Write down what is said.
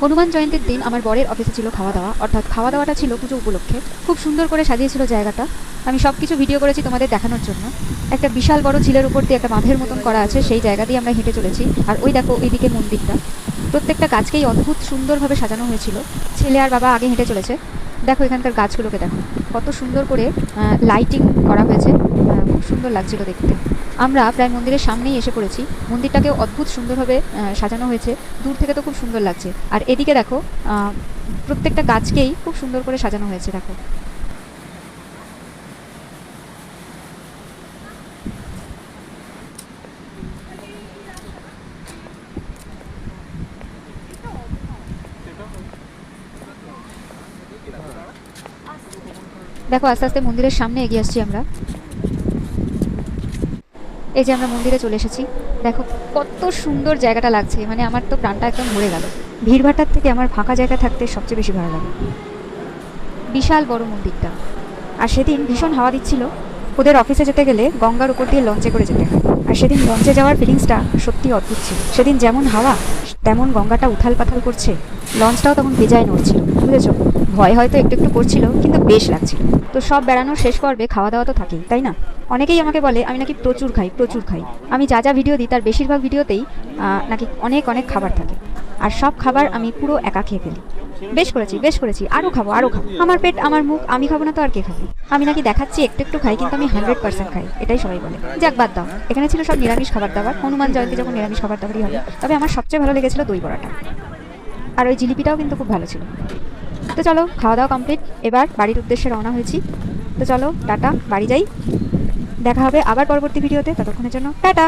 হনুমান জয়ন্তীর দিন আমার বরের অফিসে ছিল খাওয়া দাওয়া, অর্থাৎ খাওয়া দাওয়াটা ছিল পুজো উপলক্ষে। খুব সুন্দর করে সাজিয়েছিল জায়গাটা। আমি সব কিছু ভিডিও করেছি তোমাদের দেখানোর জন্য। একটা বিশাল বড় ঝিলের উপর দিয়ে একটা বাঁধের মতন করা আছে, সেই জায়গা দিয়ে আমরা হেঁটে চলেছি। আর ওই দেখো ওইদিকে মন্দিরটা, প্রত্যেকটা গাছকেই অদ্ভুত সুন্দরভাবে সাজানো হয়েছিল। ছেলে আর বাবা আগে হেঁটে চলেছে। দেখো এখানকার গাছগুলোকে দেখো, কত সুন্দর করে লাইটিং করা হয়েছে। খুব সুন্দর লাগছিল দেখতে। আমরা প্রায় মন্দিরের সামনেই এসে পড়েছি। মন্দিরটাকেও অদ্ভুত সুন্দরভাবে সাজানো হয়েছে। দূর থেকে তো খুব সুন্দর লাগছে। আর এদিকে দেখো প্রত্যেকটা গাছকেই খুব সুন্দর করে সাজানো হয়েছে। দেখো দেখো আস্তে আস্তে মন্দিরের সামনে এগিয়ে আসছি আমরা। এই যে আমরা মন্দিরে চলে এসেছি। দেখো কত সুন্দর জায়গাটা লাগছে, মানে আমার তো প্রাণটা একদম ভরে গেল। ভিড়ভাট্টার থেকে আমার ফাঁকা জায়গা থাকতে সবচেয়ে বেশি ভালো লাগে। বিশাল বড় মন্দিরটা। আর সেদিন ভীষণ হাওয়া দিচ্ছিল। ওদের অফিসে যেতে গেলে গঙ্গার উপর দিয়ে লঞ্চে করে যেতে হয়। আর সেদিন লঞ্চে যাওয়ার ফিলিংসটা সত্যি অদ্ভুত ছিল। সেদিন যেমন হাওয়া তেমন গঙ্গাটা উথাল পাথাল করছে। লঞ্চটাও তখন বেজায় নড়ছিল, বুঝেছো? ভয় হয়তো একটু একটু করছিল, কিন্তু বেশ লাগছিল। তো সব বেড়ানোর শেষ পর্বে খাওয়া দাওয়া তো থাকেই, তাই না? অনেকেই আমাকে বলে আমি নাকি প্রচুর খাই প্রচুর খাই। আমি যা যা ভিডিও দিই তার বেশিরভাগ ভিডিওতেই নাকি অনেক অনেক খাবার থাকে। আর সব খাবার আমি পুরো একা খেয়ে ফেলি। বেশ করেছি বেশ করেছি, আরও খাবো আরও খাবো। আমার পেট আমার মুখ, আমি খাবো না তো আর কে খাবে? আমি নাকি দেখাচ্ছি একটু একটু খাই, কিন্তু আমি 100% খাই, এটাই সবাই বলে। যাক বাদ দাও, এখানে ছিল সব নিরামিষ খাবার দাবার। হনুমান জয়ন্তী যখন নিরামিষ খাবার দাবারই হবে। তবে আমার সবচেয়ে ভালো লেগেছিল দই বড়াটা। আর ওই জিলিপিটাও কিন্তু খুব ভালো ছিল। তো চলো খাওয়া দাওয়া কমপ্লিট, এবার বাড়ির উদ্দেশ্যে রওনা হয়েছি। তো চলো টাটা, বাড়ি যাই। দেখা হবে আবার পরবর্তী ভিডিওতে, ততক্ষণের জন্য টাটা।